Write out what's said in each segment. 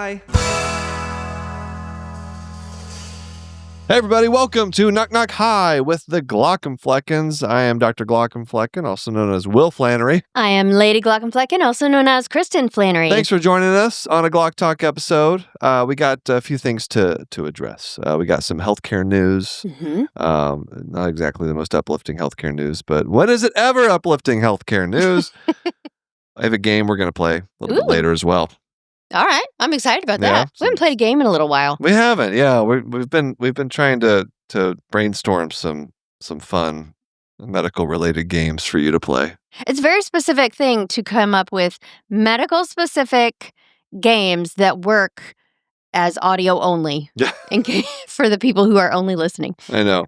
Hi. Hey everybody, welcome to Knock Knock Hi with the Glauc. I am Dr. Glauc, also known as Will Flannery. I am Lady Glauc, also known as Kristin Flannery. Thanks for joining us on a Glauc Talk episode. We got a few things to address. We got some healthcare news. Not exactly the most uplifting healthcare news, but when is it ever uplifting healthcare news? I have a game we're going to play a little bit later as well. All right, I'm excited about that. We haven't played a game in a little while. We haven't. Yeah, we've been trying to brainstorm some fun medical related games for you to play. It's a very specific thing to come up with medical specific games that work as audio only. Yeah. For the people who are only listening. I know.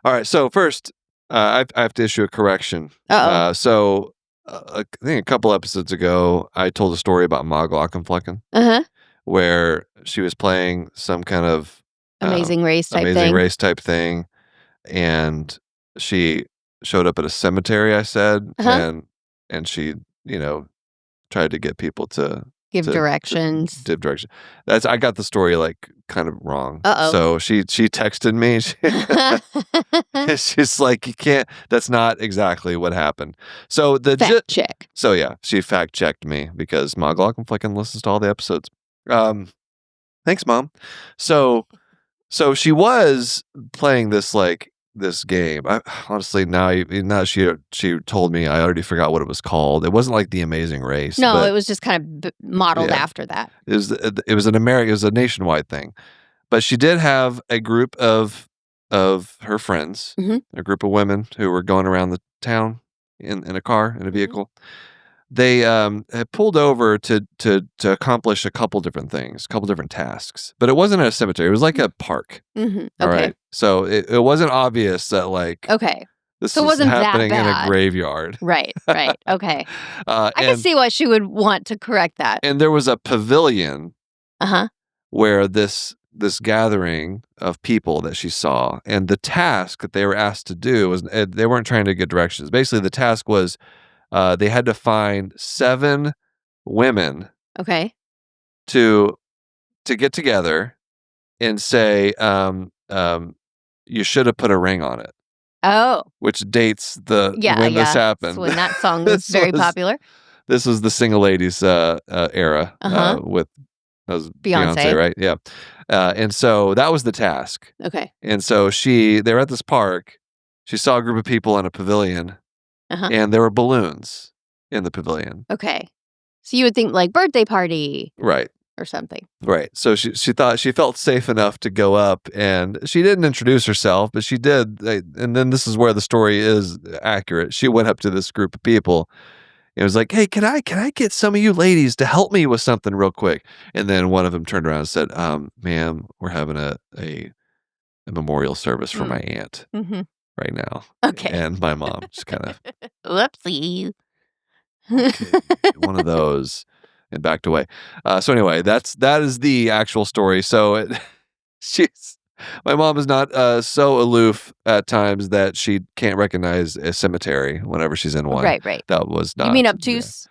All right. So first, I have to issue a correction. I think a couple episodes ago, I told a story about Ma Glauc, where she was playing some kind of amazing race type thing, and she showed up at a cemetery. I said, and she, tried to get people to give directions. Give direction. I got the story kind of wrong. So she texted me. She's like, you can't. That's not exactly what happened. So fact check. So yeah, she fact checked me because Ma Glauc listens to all the episodes. Thanks, Mom. So she was playing this game. Honestly, now she told me, I already forgot what it was called. It wasn't like The Amazing Race. No, it was just kind of modeled after that. It was a nationwide thing, but she did have a group of her friends, a group of women who were going around the town in a car, in a vehicle. They had pulled over to accomplish a couple different things, a couple different tasks. But it wasn't at a cemetery. It was like a park. Okay. All right. So it wasn't obvious that this was happening in a graveyard. Right. Okay. I can see why she would want to correct that. And there was a pavilion where this gathering of people that she saw, and the task that they were asked to do was, they weren't trying to get directions. Basically, the task was they had to find 7 women to get together and say, you should have put a ring on it. Oh. Which dates when this happened. When that song was very popular. This was the single ladies era with Beyonce, right? Yeah. And so that was the task. Okay. And so they were at this park. She saw a group of people in a pavilion. And there were balloons in the pavilion. Okay. So you would think like birthday party. Right. Or something. Right. So she thought she felt safe enough to go up, and she didn't introduce herself, but she did. And then this is where the story is accurate. She went up to this group of people and was like, hey, can I get some of you ladies to help me with something real quick? And then one of them turned around and said, ma'am, we're having a memorial service for my aunt. Right now. Okay. And my mom just kind of whoopsie. Okay, one of those, and backed away. So anyway, that is the actual story. So my mom is not so aloof at times that she can't recognize a cemetery whenever she's in one. Right. That was not. You mean obtuse?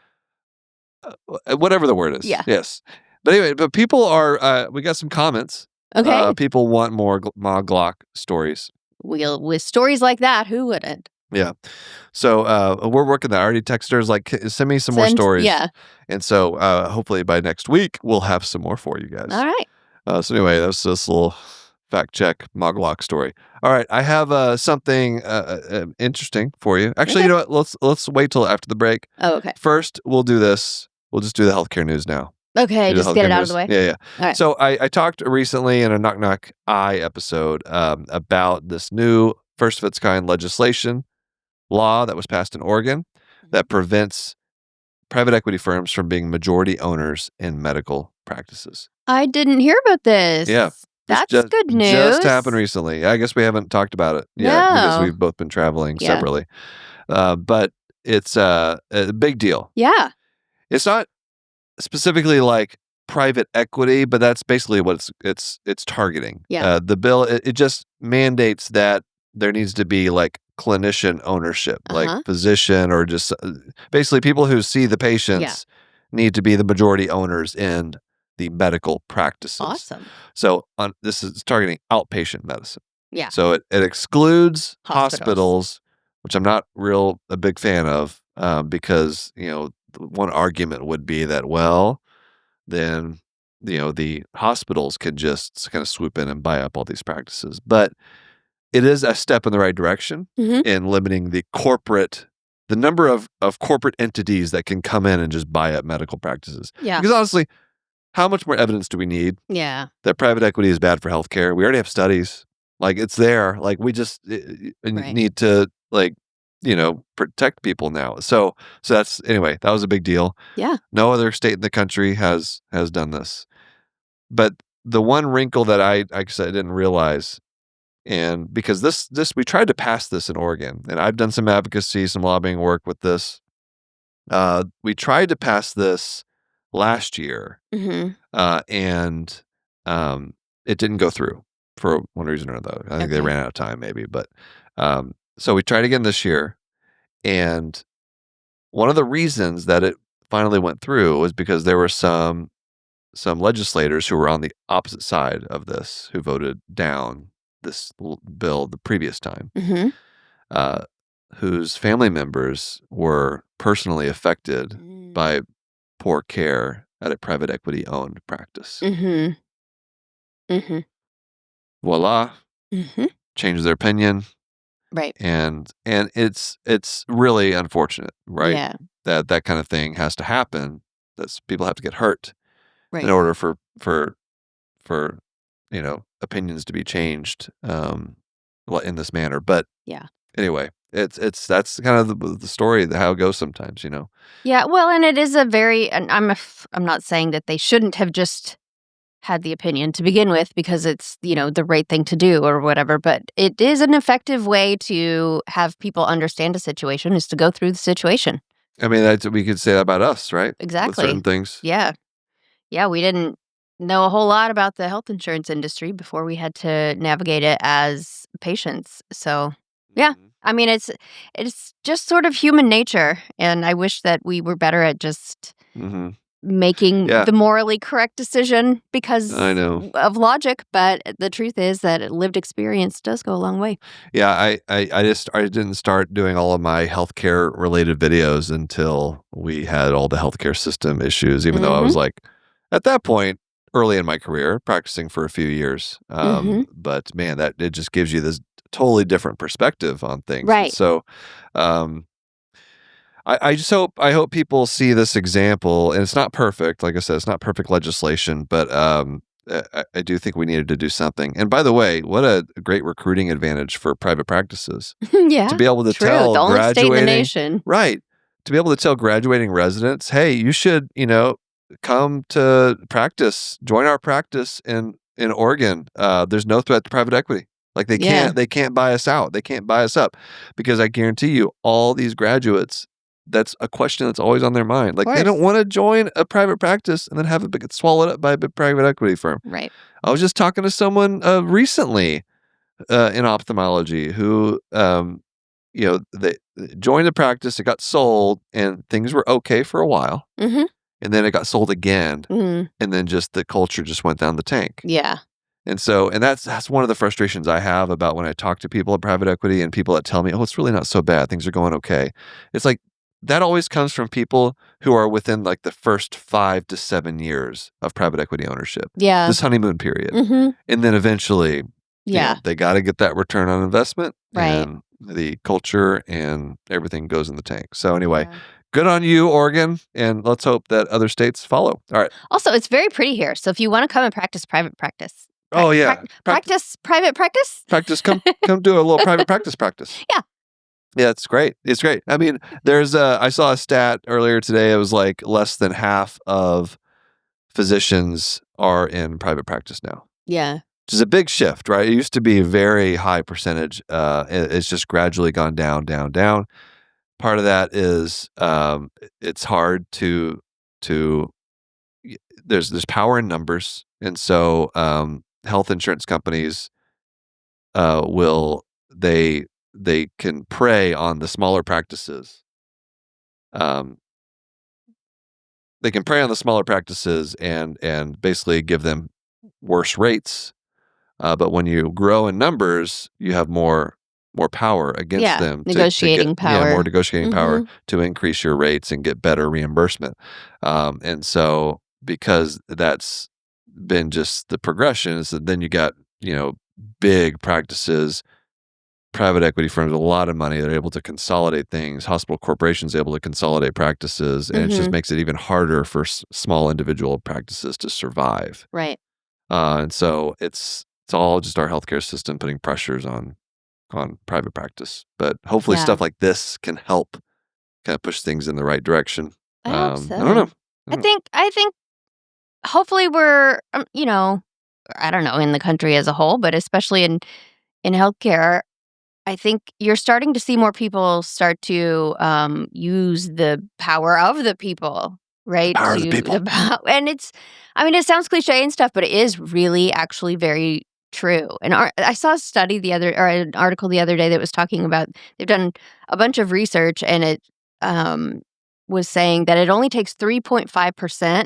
Whatever the word is. Yeah. Yes. But anyway, we got some comments. Okay. People want more Ma Glauc stories. With stories like that, who wouldn't? Yeah. So we're working that. I already texted her, send me some more stories. Yeah. And so hopefully by next week, we'll have some more for you guys. All right. So anyway, that's this little fact check Ma Glauc story. All right. I have something interesting for you. Actually, you know what? Let's wait till after the break. Oh, okay. First, we'll do this. We'll just do the healthcare news now. Okay, just get it out of the way. Yeah. All right. So I talked recently in a Knock Knock I episode about this new first of its kind legislation law that was passed in Oregon that prevents private equity firms from being majority owners in medical practices. I didn't hear about this. Yeah. That's good news. Just happened recently. I guess we haven't talked about it yet because we've both been traveling separately. But it's a big deal. Yeah. It's not specifically like private equity, but that's basically what it's targeting. Yeah. The bill, it just mandates that there needs to be like clinician ownership, like physician or just basically people who see the patients need to be the majority owners in the medical practices. Awesome. So this is targeting outpatient medicine. Yeah. So it excludes Hospitals. hospitals, which I'm not a big fan of, because one argument would be that, well, then the hospitals could just kind of swoop in and buy up all these practices. But it is a step in the right direction in limiting the number of corporate entities that can come in and just buy up medical practices. Yeah. Because honestly, how much more evidence do we need that private equity is bad for healthcare? We already have studies. Like, it's there. Like, we just need to, protect people now. So anyway, that was a big deal. Yeah. No other state in the country has done this. But the one wrinkle that I didn't realize, and because we tried to pass this in Oregon, and I've done some advocacy, some lobbying work with this. We tried to pass this last year, and it didn't go through for one reason or another. I think they ran out of time, maybe. But so we tried again this year, and one of the reasons that it finally went through was because there were some legislators who were on the opposite side of this who voted down this bill the previous time, whose family members were personally affected by poor care at a private equity owned practice. Voila. Changed their opinion. Right. And it's really unfortunate, right? Yeah. That kind of thing has to happen. That people have to get hurt Right. in order for opinions to be changed in this manner. But anyway, that's kind of the story, how it goes sometimes. Yeah. Well, and it is and I'm not saying that they shouldn't have just had the opinion to begin with, because it's the right thing to do or whatever. But it is an effective way to have people understand a situation, is to go through the situation. I mean, we could say that about us, right? Exactly. With certain things. Yeah. We didn't know a whole lot about the health insurance industry before we had to navigate it as patients. So, yeah. I mean, it's just sort of human nature, and I wish that we were better at just making the morally correct decision because of logic. But the truth is that lived experience does go a long way. Yeah, I didn't start doing all of my healthcare related videos until we had all the healthcare system issues, even though I was like, at that point, early in my career, practicing for a few years. But man, it just gives you this totally different perspective on things. Right. So, I hope people see this example, and it's not perfect. Like I said, it's not perfect legislation, but I do think we needed to do something. And by the way, what a great recruiting advantage for private practices. To be able to tell the only graduating, state in the nation. Right. To be able to tell graduating residents, hey, you should, come to practice, join our practice in Oregon. There's no threat to private equity. Like they can't buy us out. They can't buy us up, because I guarantee you, all these graduates, that's a question that's always on their mind. Like, they don't want to join a private practice and then have it get swallowed up by a big private equity firm. Right. I was just talking to someone recently in ophthalmology who, they joined the practice, it got sold, and things were okay for a while. And then it got sold again, and then just the culture just went down the tank. Yeah. And so, that's one of the frustrations I have about when I talk to people at private equity and people that tell me, oh, it's really not so bad, things are going okay. It's like, that always comes from people who are within like the first 5 to 7 years of private equity ownership. Yeah. This honeymoon period. And then eventually, they got to get that return on investment. Right. And the culture and everything goes in the tank. So anyway, good on you, Oregon. And let's hope that other states follow. All right. Also, it's very pretty here. So if you want to come and practice private practice. Practice private practice? Practice. Come do a little private practice. Yeah. Yeah, it's great. It's great. I mean, I saw a stat earlier today. It was like less than half of physicians are in private practice now. Yeah. Which is a big shift, right? It used to be a very high percentage. It's just gradually gone down. Part of that is it's hard to there's power in numbers, and so health insurance companies they can prey on the smaller practices prey on the smaller practices and basically give them worse rates. But when you grow in numbers, you have more power against them negotiating power. more negotiating power to increase your rates and get better reimbursement. And so because that's been just the progression, is that then you got, big practices, private equity firms, a lot of money. They're able to consolidate things. Hospital corporations able to consolidate practices, and it just makes it even harder for small individual practices to survive. Right. And so it's all just our healthcare system putting pressures on private practice. But hopefully stuff like this can help kind of push things in the right direction. I hope so. I don't know. I think hopefully we're, I don't know, in the country as a whole, but especially in healthcare, I think you're starting to see more people start to use the power of the people, right? The power of the people. And it sounds cliche and stuff, but it is really actually very true. And I saw an article the other day that was talking about, they've done a bunch of research, and it was saying that it only takes 3.5%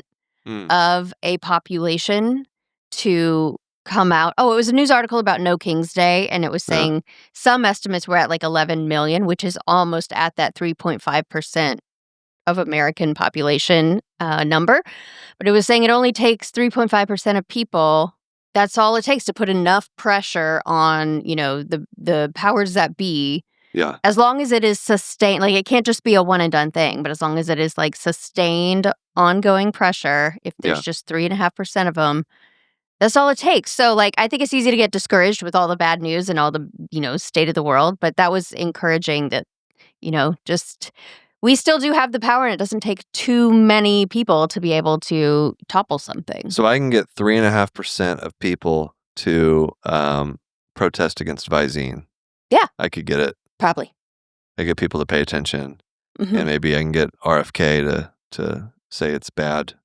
of a population to come out. Oh, it was a news article about No King's Day, and it was saying some estimates were at like 11 million, which is almost at that 3.5% of American population number. But it was saying it only takes 3.5% of people. That's all it takes to put enough pressure on, the powers that be. Yeah. As long as it is sustained, like it can't just be a one and done thing, but as long as it is like sustained, ongoing pressure, if there's just 3.5% of them, that's all it takes. So, like, I think it's easy to get discouraged with all the bad news and all the, state of the world. But that was encouraging that, just we still do have the power, and it doesn't take too many people to be able to topple something. So I can get 3.5% of people to protest against Visine. Yeah. I could get it. Probably. I get people to pay attention. And maybe I can get RFK to say it's bad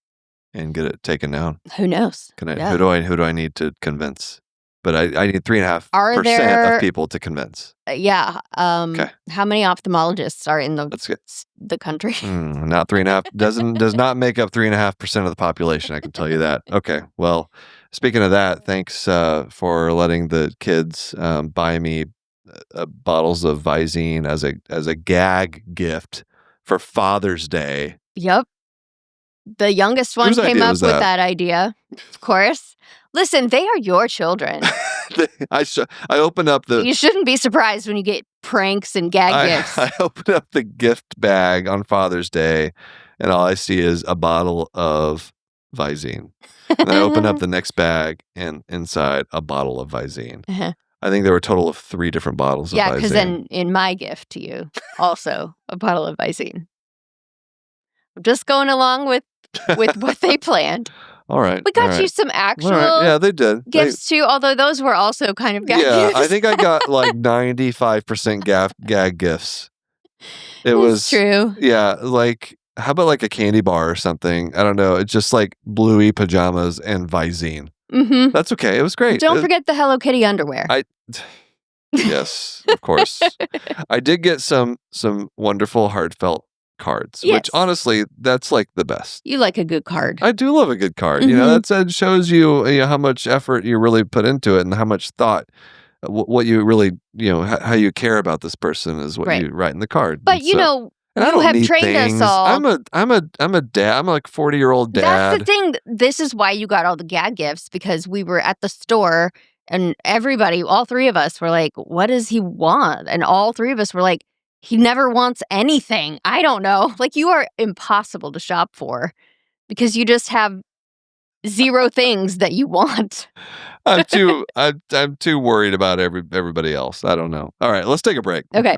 and get it taken down. Who knows? Who do I need to convince? But I need 3.5% of people to convince. Yeah. Okay. How many ophthalmologists are in the country? Not 3.5. Does not make up 3.5% of the population. I can tell you that. Okay. Well, speaking of that, thanks for letting the kids buy me bottles of Visine as a gag gift for Father's Day. Yep. The youngest one came up with that idea, of course. Listen, they are your children. I open up the... You shouldn't be surprised when you get pranks and gag gifts. I open up the gift bag on Father's Day, and all I see is a bottle of Visine. And I open up the next bag, and inside, a bottle of Visine. I think there were a total of 3 different bottles of Visine. Yeah, because then in my gift to you, also a bottle of Visine. I'm just going along with what they planned. All right. We got you some actual they did. Gifts too, although those were also kind of gag gifts. I think I got like 95% gag gifts. It was true. Yeah, like how about like a candy bar or something? I don't know. It's just like bluey pajamas and Visine. That's okay. It was great. Don't forget the Hello Kitty underwear. Yes, of course. I did get some wonderful heartfelt cards, which honestly, that's like the best. You like a good card. I do love a good card. That shows you, how much effort you really put into it and how much thought, what you really, how you care about this person is what you write in the card. But you have trained us all. I'm a dad. I'm like 40-year-old dad. That's the thing. This is why you got all the gag gifts, because we were at the store and everybody, all 3 of us were like, what does he want? And all 3 of us were like, he never wants anything. I don't know. Like, you are impossible to shop for because you just have 0 things that you want. I'm too worried about everybody else. I don't know. All right, let's take a break. Okay.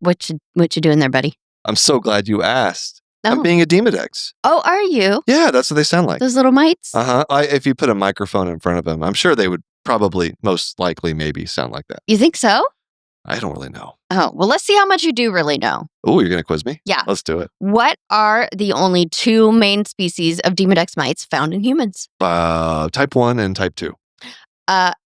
What you doing there, buddy? I'm so glad you asked. Oh. I'm being a Demodex. Oh, are you? Yeah, that's what they sound like. Those little mites? If you put a microphone in front of them, I'm sure they would probably, most likely, maybe sound like that. You think so? I don't really know. Oh, well, let's see how much you do really know. Oh, you're going to quiz me? Yeah. Let's do it. What are the only 2 main species of Demodex mites found in humans? Type 1 and type 2.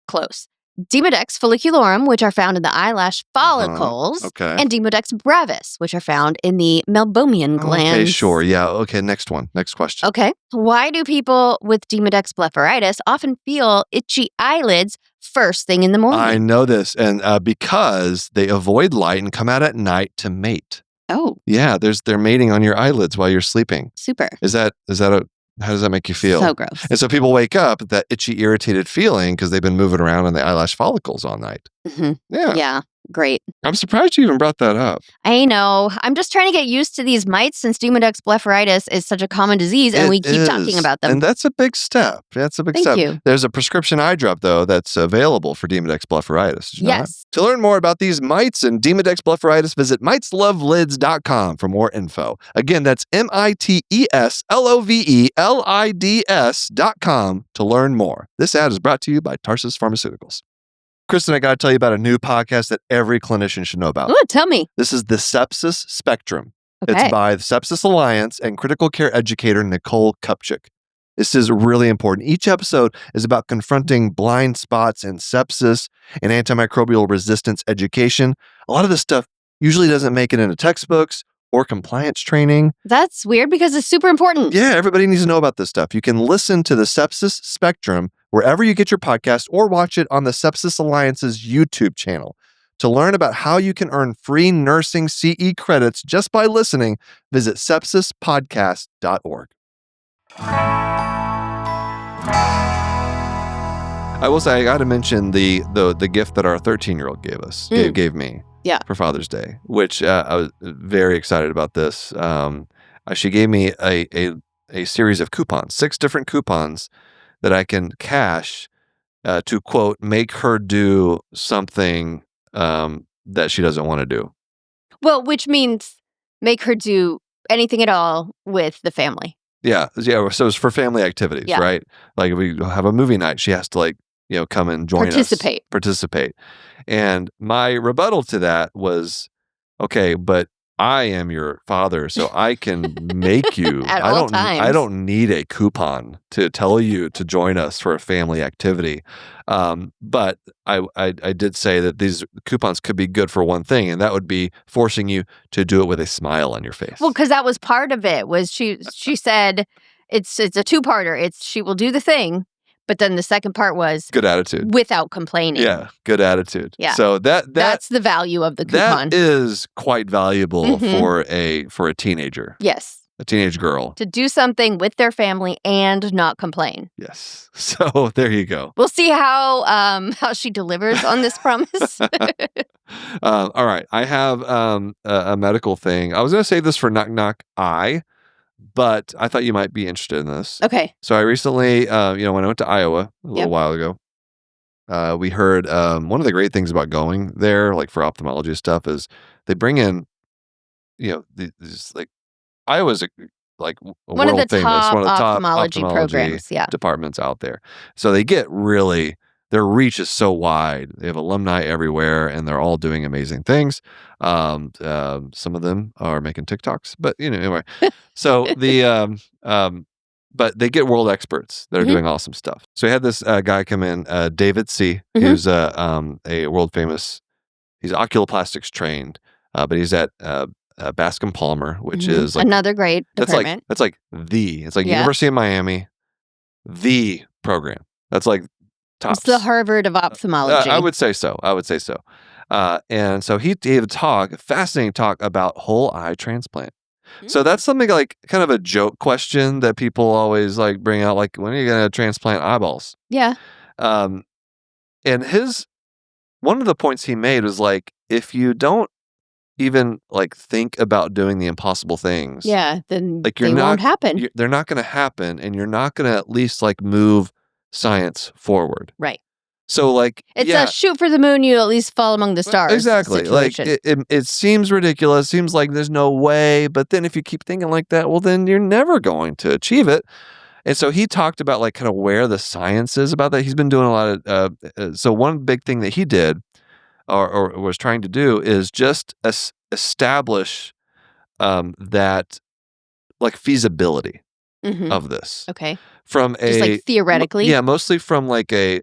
Close. Demodex follicularum, which are found in the eyelash follicles, and Demodex brevis, which are found in the meibomian glands. Okay, sure. Yeah. Okay, next one. Next question. Okay. Why do people with Demodex blepharitis often feel itchy eyelids first thing in the morning? I know this, and because they avoid light and come out at night to mate. Oh. Yeah, they're mating on your eyelids while you're sleeping. Super. How does that make you feel? So gross. And so people wake up with that itchy, irritated feeling because they've been moving around in the eyelash follicles all night. Mm-hmm. Yeah. Yeah. Great. I'm surprised you even brought that up. I know. I'm just trying to get used to these mites since Demodex blepharitis is such a common disease and we keep talking about them. And that's a big step. That's a big step. Thank you. There's a prescription eye drop, though, that's available for Demodex blepharitis. Did you know that? To learn more about these mites and Demodex blepharitis, visit miteslovelids.com for more info. Again, that's miteslovelids.com to learn more. This ad is brought to you by Tarsus Pharmaceuticals. Kristin, I got to tell you about a new podcast that every clinician should know about. Ooh, tell me. This is the Sepsis Spectrum. Okay. It's by the Sepsis Alliance and critical care educator Nicole Kupchik. This is really important. Each episode is about confronting blind spots in sepsis and antimicrobial resistance education. A lot of this stuff usually doesn't make it into textbooks or compliance training. That's weird because it's super important. Yeah, everybody needs to know about this stuff. You can listen to the Sepsis Spectrum wherever you get your podcast or watch it on the Sepsis Alliance's YouTube channel. To learn about how you can earn free nursing CE credits just by listening, visit sepsispodcast.org. I will say, I got to mention the gift that our 13-year-old gave me for Father's Day, which I was very excited about this. She gave me a series of coupons, 6 different coupons that I can cash to, quote, make her do something that she doesn't want to do. Well, which means make her do anything at all with the family. Yeah. So it's for family activities, right? Like if we have a movie night, she has to come and join us. Participate. And my rebuttal to that was, okay, but I am your father, so I can make you. At all times. I don't need a coupon to tell you to join us for a family activity. But I did say that these coupons could be good for one thing, and that would be forcing you to do it with a smile on your face. Well, because that was part of it. Was she said it's a two-parter. It's she will do the thing. But then the second part was good attitude without complaining. Yeah, good attitude. Yeah. So that's the value of the coupon. That is quite valuable for a teenager. Yes. A teenage girl. To do something with their family and not complain. Yes. So there you go. We'll see how she delivers on this promise. All right. I have a medical thing. I was going to save this for Knock Knock I. But I thought you might be interested in this. Okay. So I recently, when I went to Iowa a little while ago, we heard one of the great things about going there, like for ophthalmology stuff, is they bring in, these like Iowa's one of the top ophthalmology programs, departments out there. So they get really. Their reach is so wide. They have alumni everywhere, and they're all doing amazing things. Some of them are making TikToks, but anyway. So but they get world experts that are doing awesome stuff. So we had this guy come in, David C., who's a world famous. He's oculoplastics trained, but he's at Bascom Palmer, which is like another great department. It's like University of Miami, the program. That's like. Tops. It's the Harvard of ophthalmology. I would say so. And so he gave a fascinating talk about whole eye transplant. So that's something like kind of a joke question that people always like bring out, like, when are you going to transplant eyeballs? Yeah. And one of the points he made was like, if you don't even like think about doing the impossible things, then they won't happen. They're not going to happen, and you're not going to at least like move science forward. Right. So like it's a shoot for the moon, you at least fall among the stars. Exactly. Situation. Like it seems ridiculous, seems like there's no way, but then if you keep thinking like that, well then you're never going to achieve it. And so he talked about like kind of where the science is about that. He's been doing a lot of so one big thing that he did or was trying to do is just establish that like feasibility of this. Okay. From just like theoretically? Yeah, mostly from like a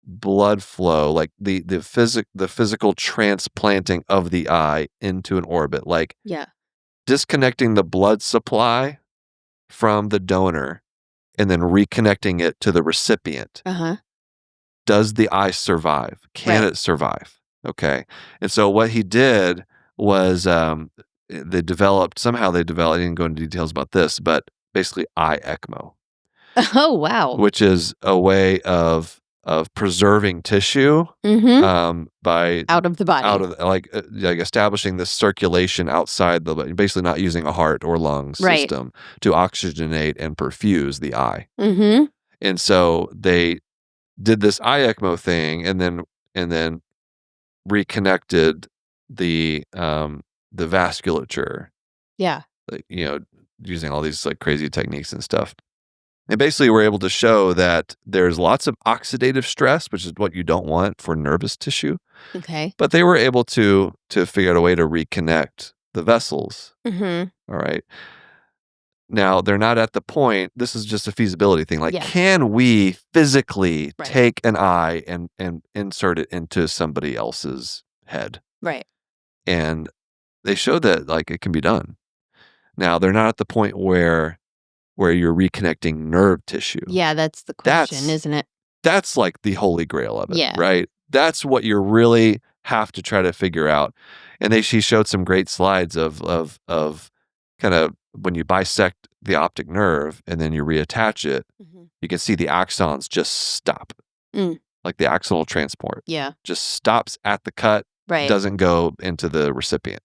blood flow, like the physical transplanting of the eye into an orbit, like disconnecting the blood supply from the donor and then reconnecting it to the recipient. Does the eye survive? Can it survive? Okay. And so what he did was they developed, I didn't go into details about this, but basically eye ECMO. Oh, wow. Which is a way of preserving tissue by out of the body. like establishing this circulation outside the body, basically not using a heart or lung system to oxygenate and perfuse the eye. And so they did this eye ECMO thing and then reconnected the vasculature. Yeah. Like, using all these like crazy techniques and stuff. And basically we're able to show that there's lots of oxidative stress, which is what you don't want for nervous tissue. Okay. But they were able to figure out a way to reconnect the vessels. All right. Now, they're not at the point, this is just a feasibility thing. Like, can we physically take an eye and insert it into somebody else's head? Right. And they showed that, like, it can be done. Now, they're not at the point where you're reconnecting nerve tissue. Yeah, that's the question, isn't it? That's like the holy grail of it, right? That's what you really have to try to figure out. And she showed some great slides of kind of when you bisect the optic nerve and then you reattach it, you can see the axons just stop. Like the axonal transport. Yeah. Just stops at the cut, doesn't go into the recipient.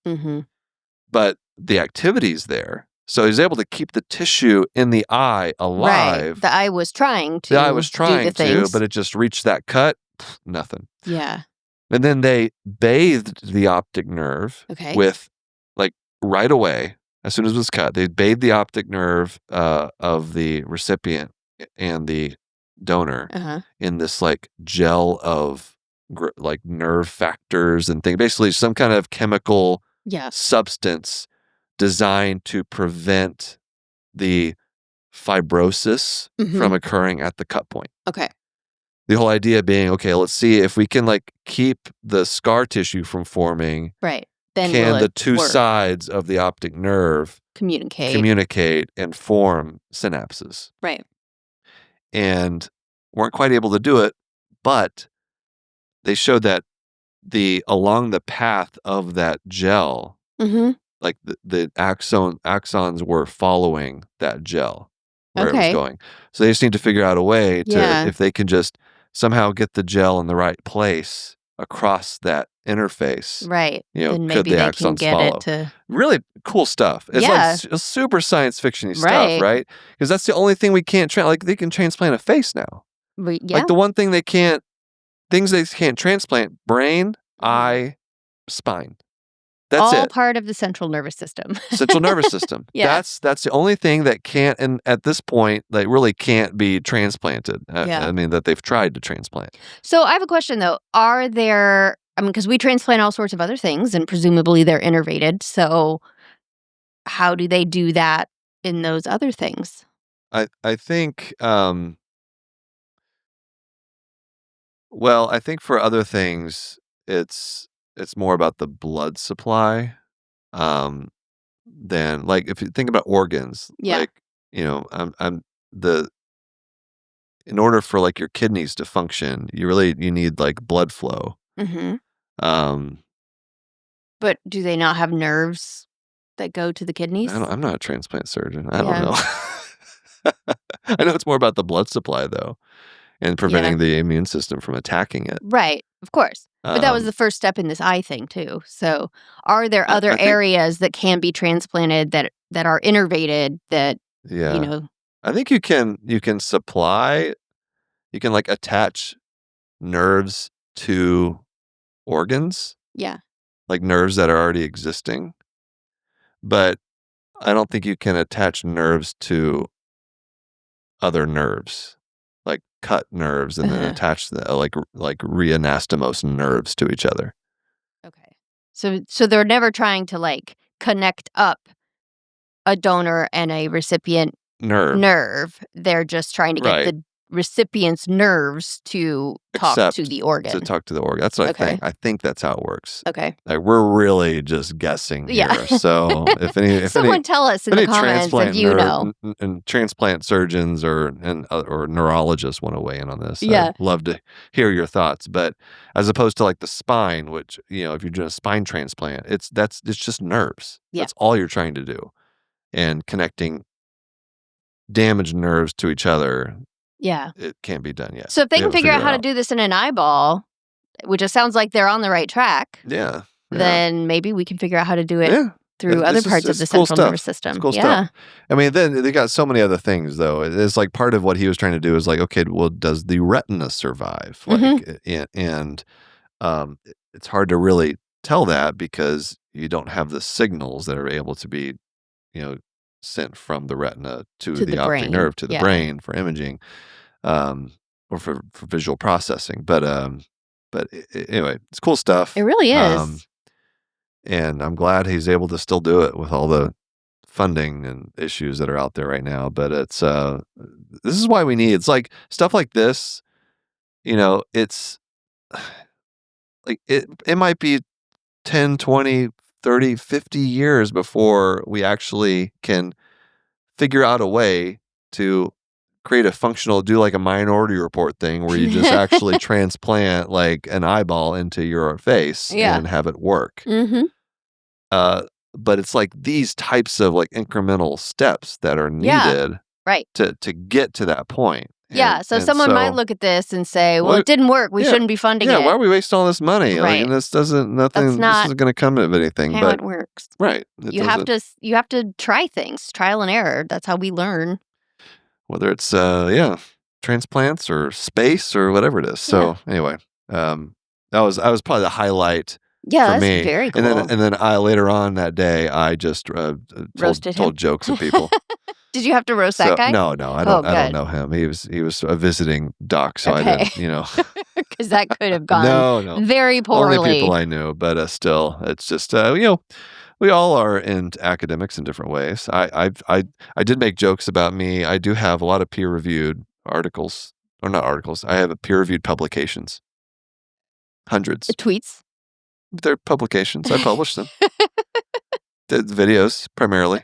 But the activity's there. So he's able to keep the tissue in the eye alive. Right. The eye was trying to. But it just reached that cut, nothing. Yeah. And then they bathed the optic nerve with, like, right away, as soon as it was cut, they bathed the optic nerve of the recipient and the donor in this, like, gel of, like, nerve factors and things. Basically, some kind of chemical substance designed to prevent the fibrosis from occurring at the cut point. Okay. The whole idea being, okay, let's see if we can, like, keep the scar tissue from forming. Right. Then can the two sides of the optic nerve communicate and form synapses? Right. And weren't quite able to do it, but they showed that along the path of that gel, like the axons were following that gel where it was going. So they just need to figure out a way to, if they can just somehow get the gel in the right place across that interface. Right. Then could the axons follow? Really cool stuff. It's like super science fiction-y stuff, right? Because that's the only thing we can't like they can transplant a face now. Like the one thing things they can't transplant, brain, eye, spine. That's all part of the central nervous system. Central nervous system. That's the only thing that can't, and at this point, like really can't be transplanted. I mean, that they've tried to transplant. So I have a question though. Are there, because we transplant all sorts of other things and presumably they're innervated. So how do they do that in those other things? I think, I think for other things, it's more about the blood supply than, like, if you think about organs, like, in order for, like, your kidneys to function, you need, like, blood flow. But do they not have nerves that go to the kidneys? I'm not a transplant surgeon. I don't know. I know it's more about the blood supply though, and preventing the immune system from attacking it. Right, of course. But that was the first step in this eye thing too. So are there other areas that can be transplanted that are innervated that, I think you can supply, you can, like, attach nerves to organs. Yeah. Like nerves that are already existing. But I don't think you can attach nerves to other nerves. Like cut nerves and then attach the like reanastomose nerves to each other. Okay. So they're never trying to, like, connect up a donor and a recipient nerve. They're just trying to get recipient's nerves to talk to the organ. To talk to the organ. That's what I think. I think that's how it works. Okay. Like, we're really just guessing here. So if someone tell us in the comments if you know. And transplant surgeons or neurologists want to weigh in on this. Yeah. I'd love to hear your thoughts. But as opposed to like the spine, which, if you're doing a spine transplant, it's just nerves. Yeah. That's all you're trying to do. And connecting damaged nerves to each other. Yeah. It can't be done yet. So if they can figure out how to do this in an eyeball, which just sounds like they're on the right track. Yeah. Then maybe we can figure out how to do it through other parts of the central nervous system. It's cool stuff. I mean, then they got so many other things, though. It's like part of what he was trying to do is like, okay, well, does the retina survive? Like, and it's hard to really tell that because you don't have the signals that are able to be, sent from the retina to the optic nerve to the brain for imaging, or for visual processing. But anyway, it's cool stuff. It really is. And I'm glad he's able to still do it with all the funding and issues that are out there right now. But it's this is why we need, it's like stuff like this, it's like it might be 10, 20, 30, 50 years before we actually can figure out a way to create a functional, do like a Minority Report thing where you just actually transplant like an eyeball into your face and have it work. But it's like these types of like incremental steps that are needed to get to that point. So someone might look at this and say, well, it didn't work. We shouldn't be funding it. Why are we wasting all this money? Right. Like, this isn't going to come of anything. How it works. Right. You have to try things, trial and error. That's how we learn. Whether it's, transplants or space or whatever it is. So anyway, that was probably the highlight. Yeah, for that's me. very cool. And then I later on that day I just told jokes at people. Did you have to roast that guy? No, I don't know him. He was a visiting doc, so I didn't, because that could have gone very poorly. Only people I knew, but still, it's just we all are in academics in different ways. I did make jokes about me. I do have a lot of peer-reviewed articles, or not articles. I have peer-reviewed publications, hundreds. Tweets. They're publications. I publish them. The videos primarily.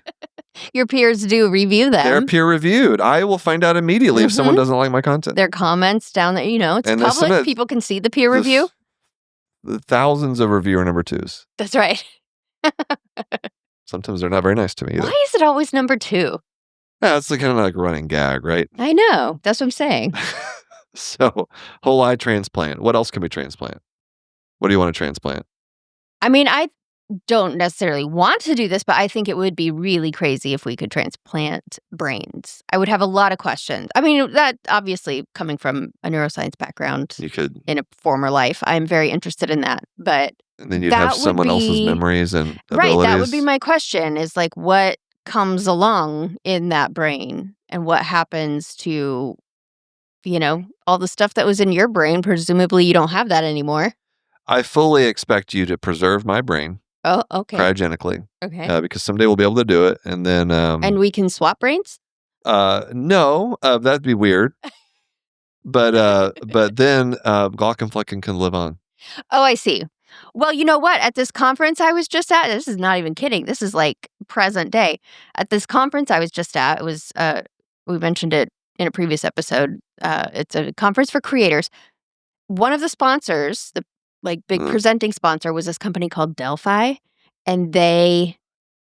Your peers do review them. They're peer-reviewed. I will find out immediately if someone doesn't like my content. Their comments down there, it's and public. People can see the peer review. The thousands of reviewer number 2s. That's right. Sometimes they're not very nice to me either. Why is it always number 2? Yeah, it's kind of like a running gag, right? I know. That's what I'm saying. So, whole eye transplant. What else can we transplant? What do you want to transplant? I mean, I don't necessarily want to do this, but I think it would be really crazy if we could transplant brains. I would have a lot of questions. I mean, that obviously coming from a neuroscience background, you could in a former life, I'm very interested in that. But and then you'd have someone else's memories and abilities. Right, that would be my question, is like what comes along in that brain and what happens to, all the stuff that was in your brain. Presumably you don't have that anymore. I fully expect you to preserve my brain. Oh, okay. Cryogenically. Okay. Because someday we'll be able to do it. And then... and we can swap brains? No, that'd be weird. But then Glauc and Flecken can live on. Oh, I see. Well, you know what? At this conference I was just at, this is not even kidding. This is like present day. At this conference I was just at, it was, we mentioned it in a previous episode. It's a conference for creators. One of the sponsors, the big presenting sponsor, was this company called Delphi, and they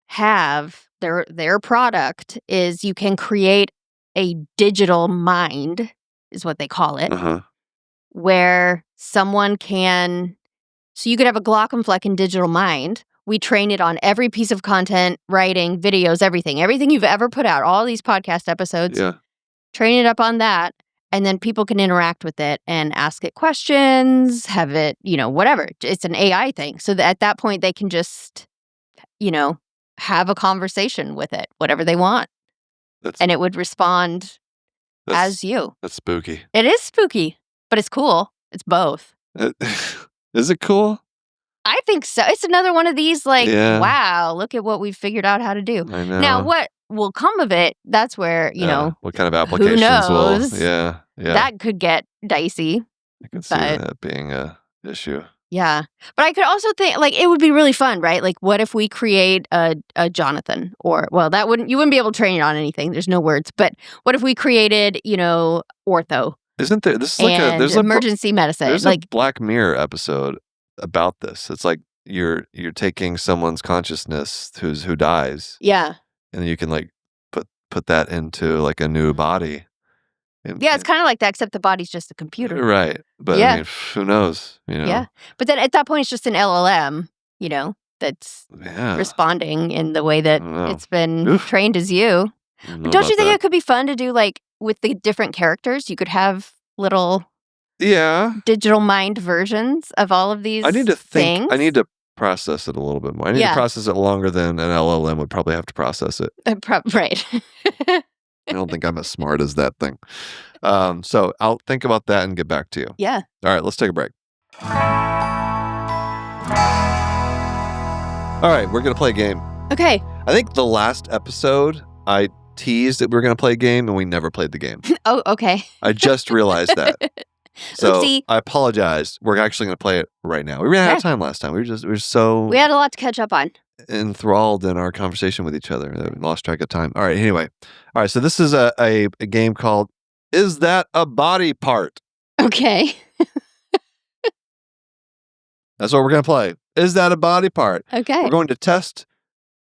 have their product is you can create a digital mind, is what they call it, where someone can, so you could have a Glauc and Flecken digital mind. We train it on every piece of content, writing, videos, everything you've ever put out, all these podcast episodes. Yeah. Train it up on that. And then people can interact with it and ask it questions, have it, whatever. It's an AI thing. So that at that point, they can just, have a conversation with it, whatever they want. And it would respond as you. That's spooky. It is spooky, but it's cool. It's both. Is it cool? I think so. It's another one of these wow, look at what we've figured out how to do. I know. Now, what will come of it, that's where, what kind of applications who knows? will, yeah. that could get dicey. I can see that being a issue. Yeah. But I could also think, like, it would be really fun, right? Like, what if we create a Jonathan? Or, well, you wouldn't be able to train it on anything. There's no words. But what if we created, ortho? Isn't there, this is like there's emergency medicine. There's a Black Mirror episode about this. It's like you're taking someone's consciousness who dies. Yeah. And you can like put that into like a new body. It's kind of like that, except the body's just a computer. Right. But I mean, who knows? Yeah. But then at that point, it's just an LLM, that's responding in the way that it's been trained as you. But don't you think it could be fun to do, like, with the different characters? You could have little digital mind versions of all of these things. I need to process it a little bit more. I need to process it longer than an LLM would probably have to process it. Right. I don't think I'm as smart as that thing. So I'll think about that and get back to you. Yeah. All right, let's take a break. All right, we're going to play a game. Okay. I think the last episode, I teased that we were going to play a game, and we never played the game. Oh, okay. I just realized that. So Oopsie. I apologize. We're actually going to play it right now. We ran out of time last time. We had a lot to catch up on. Enthralled in our conversation with each other. We lost track of time. All right, anyway. All right, so this is a game called Is That a Body Part? Okay. That's what we're going to play. Is that a body part? Okay. We're going to test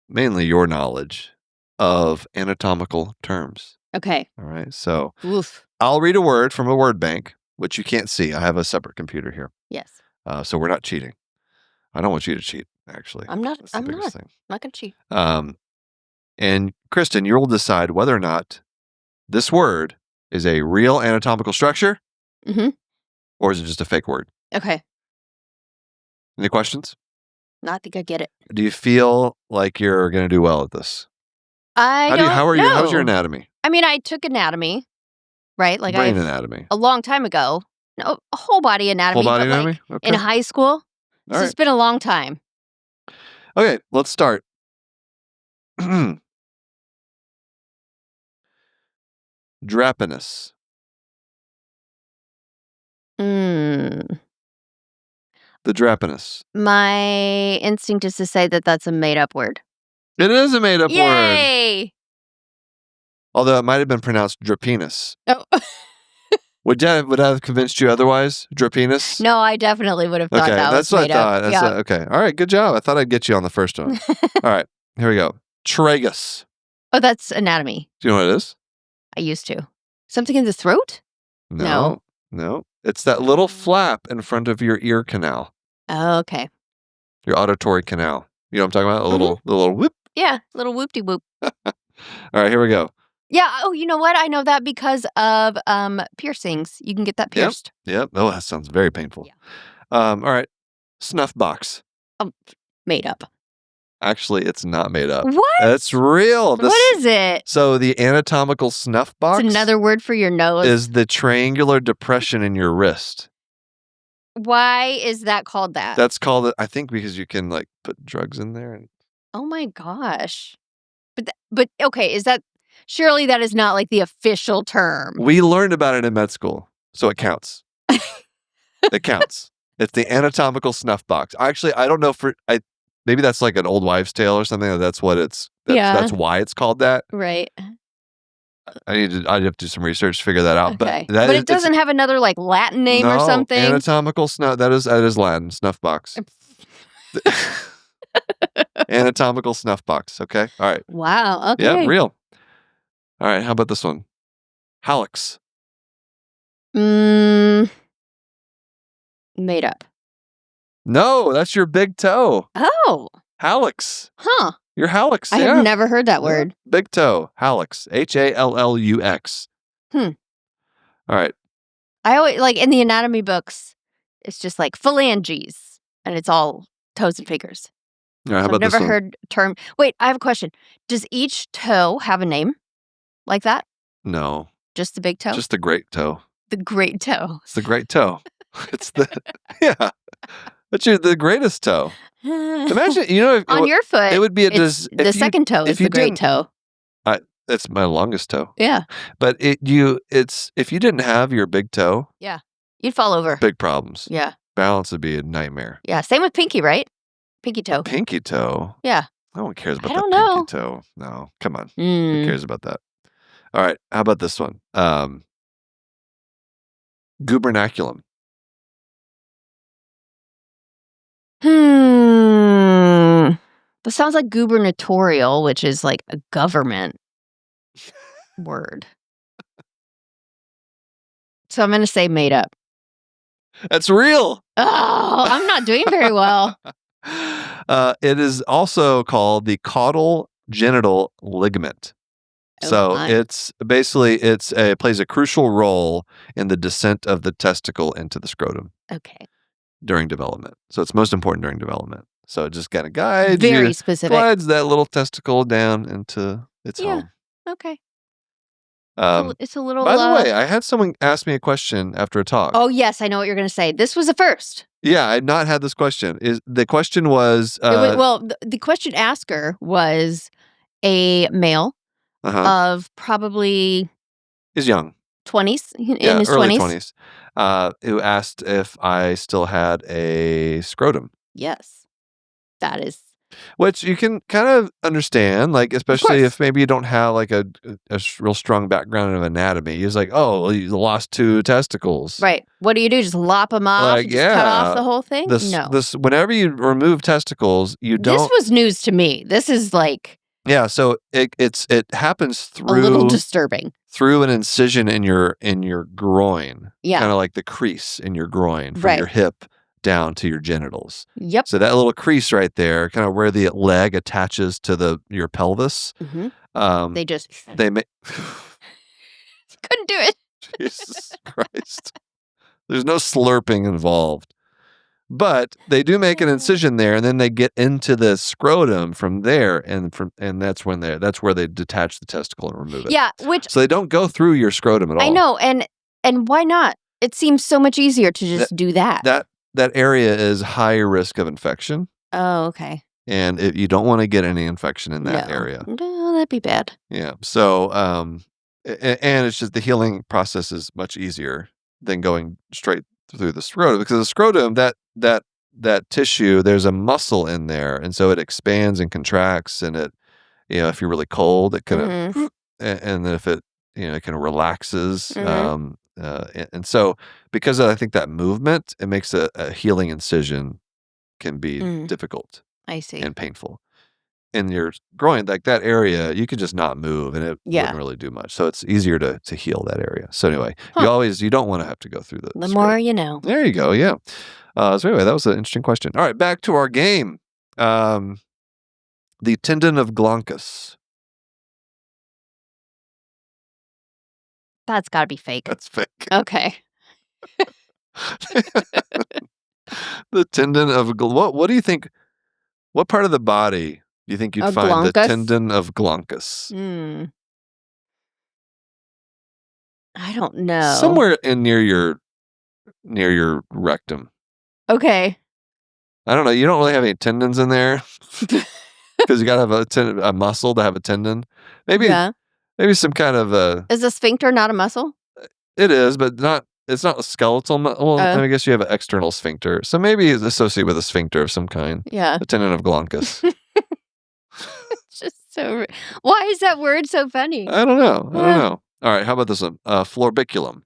mainly your knowledge of anatomical terms. Okay. All right, so I'll read a word from a word bank, which you can't see. I have a separate computer here. Yes. So we're not cheating. I don't want you to cheat, actually. I'm not going to cheat. And Kristin, you'll decide whether or not this word is a real anatomical structure or is it just a fake word? Okay. Any questions? No, I think I get it. Do you feel like you're going to do well at this? How are you? How's your anatomy? I mean, I took anatomy, right? Like brain anatomy. A long time ago. No, a whole body anatomy. Whole body anatomy? Okay. In high school. So it's been a long time. Okay, let's start. Drapinous. The drapinous. My instinct is to say that that's a made-up word. It is a made-up word. Yay! Although it might have been pronounced drapinous. Oh. Would that have convinced you otherwise? Drapinous? No, I definitely would have thought that was made up. That's what I thought. Okay. All right. Good job. I thought I'd get you on the first one. All right. Here we go. Tragus. Oh, that's anatomy. Do you know what it is? I used to. Something in the throat? No. It's that little flap in front of your ear canal. Oh, okay. Your auditory canal. You know what I'm talking about? The little whoop. Yeah, little whoop-de-whoop. All right, here we go. Yeah. Oh, you know what? I know that because of piercings. You can get that pierced. Yep. Oh, that sounds very painful. Yeah. All right. Snuff box. Oh, made up. Actually, it's not made up. What? It's real. What is it? So the anatomical snuff box. It's another word for your nose. Is the triangular depression in your wrist. Why is that called that? That's called, I think, because you can like put drugs in there. Oh my gosh. But okay, surely that is not like the official term. We learned about it in med school, so it counts. It counts. It's the anatomical snuff box. Actually, I don't know maybe that's like an old wives' tale or something. That's what that's why it's called that. Right. I'd have to do some research to figure that out. Okay. But it doesn't have another like Latin name or something? Anatomical snuff. That is Latin. Snuff box. Anatomical snuff box. Okay. All right. Wow. Okay. Yeah, real. All right. How about this one? Hallux. Made up. No, that's your big toe. Oh. Hallux. Huh. Your hallux. I have never heard that word. Big toe. Hallux. Hallux. All right. I always, like in the anatomy books, it's just like phalanges, and it's all toes and fingers. All right, how about I've never this one? heard term. Wait, I have a question. Does each toe have a name like that? No. Just the big toe? Just the great toe. The great toe. It's the great toe. It's It's the greatest toe. Imagine, on your foot. it would be the second toe is the great toe. It's my longest toe. Yeah. But it's if you didn't have your big toe, Yeah. You'd fall over. big problems. Yeah. Balance would be a nightmare. Yeah. Same with pinky, right? Pinky toe. Pinky toe? Yeah. No one cares about I the don't pinky know. toe. No, come on. Who cares about that? All right. How about this one? Gubernaculum. That sounds like gubernatorial, which is like a government word. So I'm going to say made up. That's real. Oh, I'm not doing very well. It is also called the caudal genital ligament. So it's basically it plays a crucial role in the descent of the testicle into the scrotum. Okay. During development. So it's most important during development. So it just kind of guides Very specific. Glides that little testicle down into its home. Okay. It's a little. By the way, I had someone ask me a question after a talk. Oh yes, I know what you're going to say. This was a first. Yeah, I'd not had this question. The question was? The question asker was a male of probably is young 20s in his early 20s, who asked if I still had a scrotum. Yes, that is. Which you can kind of understand, like, especially if maybe you don't have like a real strong background of anatomy. He's like, oh, well, you lost 2 testicles. Right. What do? Just lop them off? Like, and just cut off the whole thing? No. Whenever you remove testicles, you don't. This was news to me. This is like. Yeah, so it happens through a little disturbing. Through an incision in your groin. Yeah. Kind of like the crease in your groin from your hip down to your genitals. Yep. So that little crease right there, kind of where the leg attaches to your pelvis. They just couldn't do it. Jesus Christ. There's no slurping involved. But they do make an incision there, and then they get into the scrotum from there, and that's where they detach the testicle and remove it. Yeah, so they don't go through your scrotum at all. I know, and why not? It seems so much easier to just do that. That area is higher risk of infection. Oh, okay. And you don't want to get any infection in that area. No, that'd be bad. Yeah. So, and it's just the healing process is much easier than going straight through the scrotum, because the scrotum, that tissue, there's a muscle in there, and so it expands and contracts, and it, if you're really cold, it kind of, and then if it, it kind of relaxes. And so because I think that movement, it makes a healing incision can be difficult. I see. And painful. In your groin, like that area, you could just not move and it wouldn't really do much. So it's easier to heal that area. So anyway, you don't want to have to go through the more you know. There you go. Yeah. So anyway, that was an interesting question. All right, back to our game. The tendon of Glaucus. That's got to be fake. That's fake. Okay. The tendon of what do you think? What part of the body do you think you'd find the tendon of Glaucus? I don't know. Somewhere near your rectum. Okay. I don't know. You don't really have any tendons in there because you got to have a muscle to have a tendon. Maybe some kind of Is a sphincter not a muscle? It is, but not. It's not a skeletal. Well, I guess you have an external sphincter, so maybe it's associated with a sphincter of some kind. Yeah, the tendon of Glaucus. It's just so. Why is that word so funny? I don't know. All right, how about this one? Florbiculum.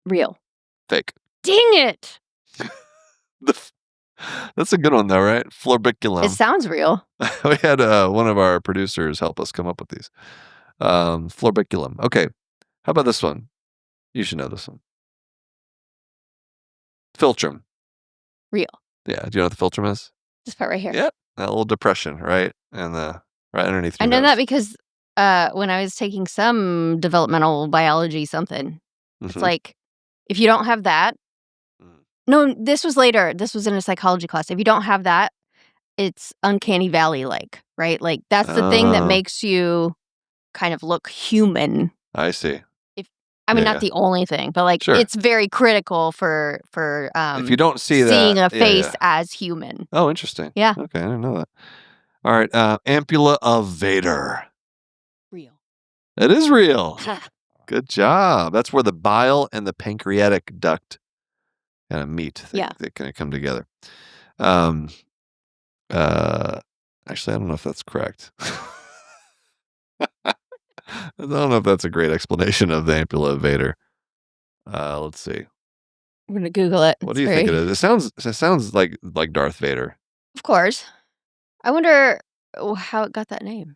Real. Fake. Dang it! That's a good one, though, right? Florbiculum. It sounds real. We had one of our producers help us come up with these. Florbiculum. Okay, how about this one? You should know this one. Philtrum. Real. Yeah. Do you know what the philtrum is? This part right here. Yeah. That little depression, right? And right underneath your nose. I know that because when I was taking some developmental biology something, it's like, if you don't have that, no, this was later. This was in a psychology class. If you don't have that, it's uncanny valley-like, right? Like, that's the thing that makes you kind of look human. I see. I mean, not the only thing, but like it's very critical for if you don't see seeing a face as human. Oh, interesting. Yeah. Okay, I didn't know that. All right, ampulla of Vader. Real. It is real. Good job. That's where the bile and the pancreatic duct kind of meet. They kind of come together. Actually, I don't know if that's correct. I don't know if that's a great explanation of the ampulla of Vader. Let's see. I'm gonna Google it. What do you think it is? It sounds like Darth Vader. Of course. I wonder how it got that name.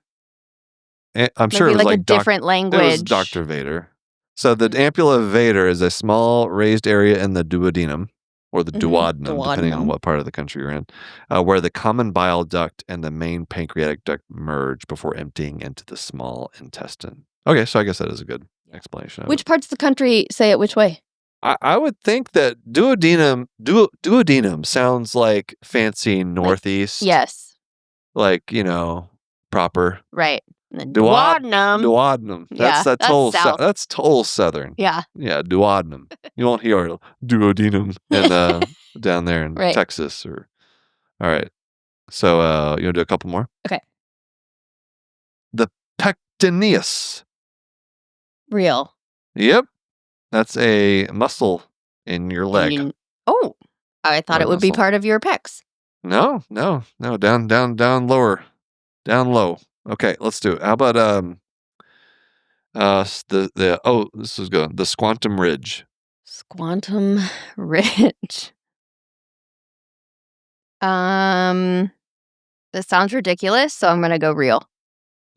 I'm sure it was like a different language. It was Dr. Vader. So the ampulla of Vader is a small raised area in the duodenum, or the duodenum, depending on what part of the country you're in, where the common bile duct and the main pancreatic duct merge before emptying into the small intestine. Okay, so I guess that is a good explanation. Which parts of the country say it which way? I would think that duodenum sounds like fancy northeast. Yes. Like, proper. Right. Duodenum. That's total southern. Yeah. Yeah, duodenum. You won't hear duodenum down there in Texas all right. So you want to do a couple more? Okay. The pectineus. Real. Yep. That's a muscle in your leg. I thought it would be part of your pecs. No. Down lower. Down low. Okay, let's do it. How about this is good. The squantum ridge. Squantum ridge. That sounds ridiculous, so I'm gonna go real.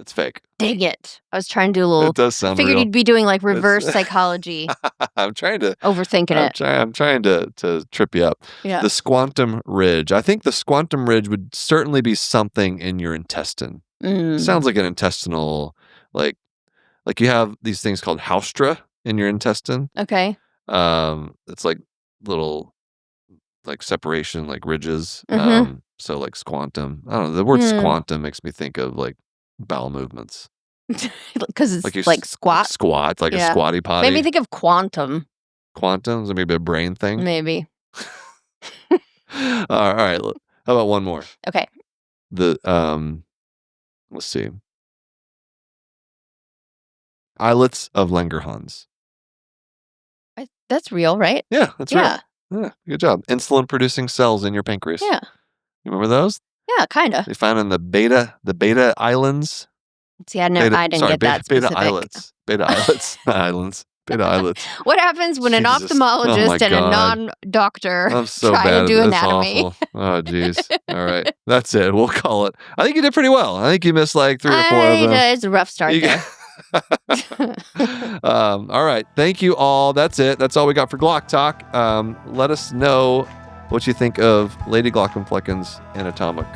It's fake. Dang it. I was trying to do a little... It does sound real. I figured real. you'd be doing like reverse psychology. I'm trying to... Overthinking it. I'm trying to trip you up. Yeah. The squantum ridge. I think the squantum ridge would certainly be something in your intestine. Sounds like an intestinal... Like you have these things called haustra in your intestine. Okay. It's like little... like separation, like ridges. So like squantum. I don't know. The word squantum makes me think of like bowel movements. Because it's like squat. Squat, like a squatty potty. Made me think of quantum. Quantum? Is it maybe a brain thing? Maybe. All right. How about one more? Okay. Let's see. Islets of Langerhans. That's real, right? Yeah, that's real. Yeah, good job. Insulin-producing cells in your pancreas. Yeah. You remember those? Yeah, kind of. They found in the beta islands. See, I didn't get that specific. Beta islets. Beta islets. Islets. Beta islets. What happens when an ophthalmologist and a non-doctor try to do anatomy? Awful. Oh, geez. All right. That's it. We'll call it. I think you did pretty well. I think you missed like 3 or 4 of them. It's a rough start there. All right. Thank you all. That's it. That's all we got for Glauc Talk. Let us know what you think of Lady Glaucomflecken's anatomic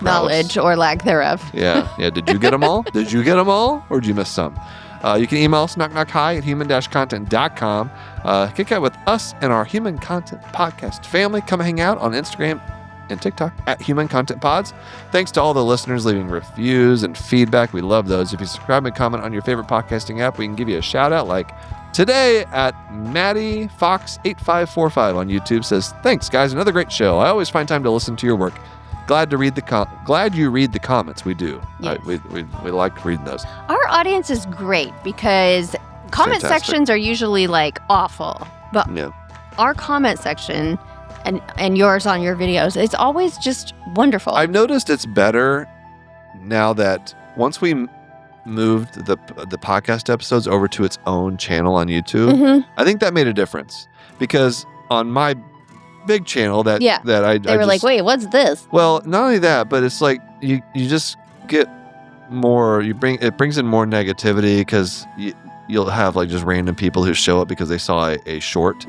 knowledge or lack thereof. Yeah. Did you get them all? Or did you miss some? You can email us knockknockhi@human-content.com. Kick out with us and our Human Content Podcast family. Come hang out on Instagram and TikTok at Human Content Pods. Thanks to all the listeners leaving reviews and feedback. We love those. If you subscribe and comment on your favorite podcasting app, we can give you a shout out, like today at Maddie Fox 8545 on YouTube says, "Thanks guys, another great show. I always find time to listen to your work. Glad you read the comments." We do. Yes. We like reading those. Our audience is great because comment sections are usually like awful, but our comment section and yours on your videos, it's always just wonderful. I've noticed it's better now that once we moved the podcast episodes over to its own channel on YouTube, I think that made a difference because on my big channel that they were like, wait, what's this? Well, not only that, but it's like you just get more. It brings in more negativity because you'll have like just random people who show up because they saw a short,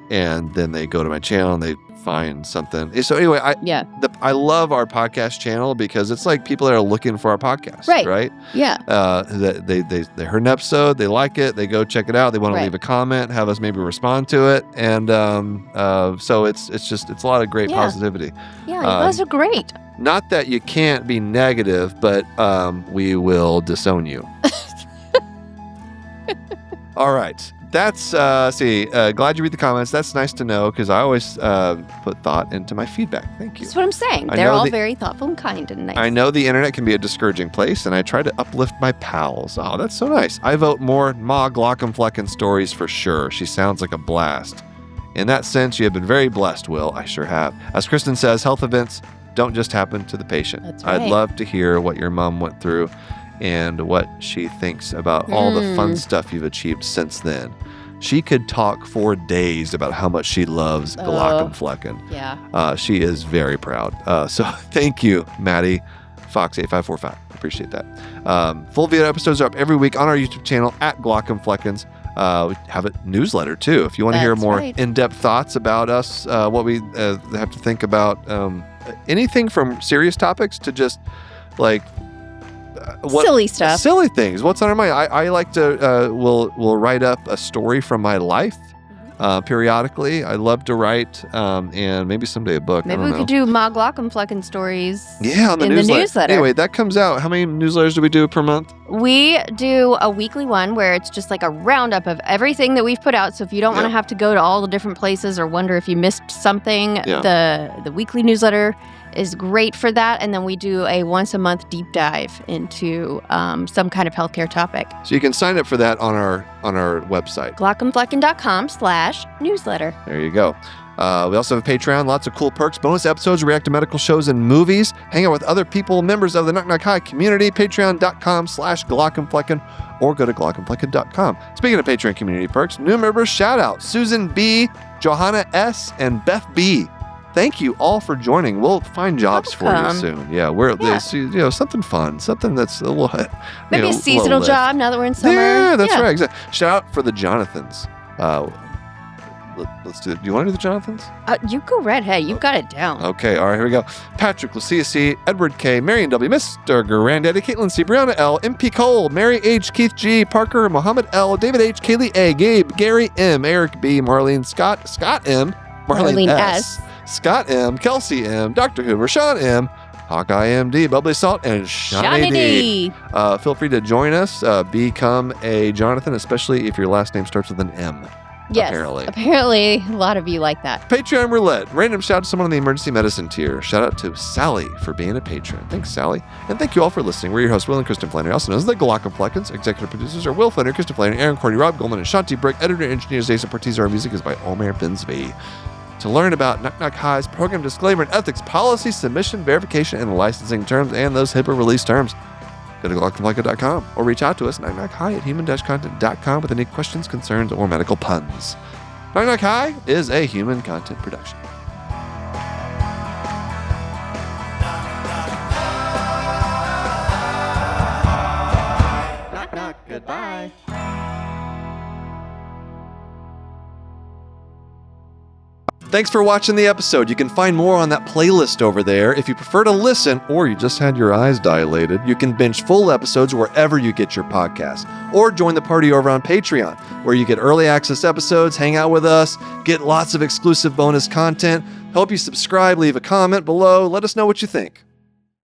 and then they go to my channel and they find something. So anyway, I love our podcast channel because it's like people that are looking for our podcast, right? Yeah. They heard an episode, they like it, they go check it out, they want to leave a comment, have us maybe respond to it, and so it's a lot of great positivity. Yeah, those are great. Not that you can't be negative, but we will disown you. All right. that's, glad you read the comments. That's nice to know because I always put thought into my feedback. Thank you. That's what I'm saying. They're all very thoughtful and kind and nice. I know the internet can be a discouraging place, and I try to uplift my pals. Oh, that's so nice. I vote more Ma Glauc and Flecken stories for sure. She sounds like a blast. In that sense, you have been very blessed, Will. I sure have. As Kristin says, health events don't just happen to the patient. That's right. I'd love to hear what your mom went through and what she thinks about all the fun stuff you've achieved since then. She could talk for days about how much she loves Glauc and Flecken. Yeah. She is very proud. So thank you, Maddie Fox 8545. Appreciate that. Full video episodes are up every week on our YouTube channel at Glauc and Fleckens. We have a newsletter too. If you want to hear more in-depth thoughts about us, what we have to think about, anything from serious topics to just like silly stuff, silly things. What's on our mind? I like to will write up a story from my life periodically. I love to write, and maybe someday a book. Maybe we could do Ma Glauc and Flecken stories. Yeah, on the newsletter. Anyway, that comes out. How many newsletters do we do per month? We do a weekly one where it's just like a roundup of everything that we've put out. So if you don't want to have to go to all the different places or wonder if you missed something, the weekly newsletter is great for that. And then we do a once a month deep dive into some kind of healthcare topic. So you can sign up for that on our website. glaucandflecken.com/newsletter. There you go. We also have a Patreon, lots of cool perks, bonus episodes, react to medical shows and movies, hang out with other people, members of the Knock Knock High community, patreon.com/glaucandflecken, or go to glaucandflecken.com. Speaking of Patreon community perks, new members shout out, Susan B, Johanna S, and Beth B. Thank you all for joining. We'll find jobs for you soon. Yeah, something fun, something that's a little maybe a seasonal job now that we're in summer. Yeah, that's right. Exactly. Shout out for the Jonathans. Let's do it. Do you want to do the Jonathans? You go right ahead. You've got it down. Okay. All right. Here we go. Patrick, Lucia C, Edward K, Marion W, Mr. Granddaddy, Caitlin C, Brianna L, MP Cole, Mary H, Keith G, Parker, Mohammed L, David H, Kaylee A, Gabe, Gary M, Eric B, Marlene Scott, Scott M, Marlene S, Scott M, Kelsey M, Dr. Hoover, Sean M, Hawkeye MD, Bubbly Salt, and Shawnee D. Feel free to join us. Become a Jonathan, especially if your last name starts with an M. Yes, apparently a lot of you like that. Patreon roulette. Random shout out to someone on the emergency medicine tier. Shout out to Sally for being a patron. Thanks, Sally. And thank you all for listening. We're your hosts, Will and Kristin Flannery, also known as the Glauc and Fleckens. Executive producers are Will Flannery, Kristin Flannery, Aaron Cordy, Rob Goldman, and Shanti Brick. Editor and engineer Jason Portiz. Our music is by Omer Benzvi. To learn about Knock Knock High's program disclaimer and ethics policy, submission, verification, and licensing terms, and those HIPAA release terms, go to glaucandflecken.com or reach out to us, knockknockhigh@human-content.com with any questions, concerns, or medical puns. Knock Knock High is a human content production. Knock, knock, goodbye. Thanks for watching the episode. You can find more on that playlist over there. If you prefer to listen or you just had your eyes dilated, you can binge full episodes wherever you get your podcasts. Or join the party over on Patreon, where you get early access episodes, hang out with us, get lots of exclusive bonus content. Hope you subscribe, leave a comment below. Let us know what you think.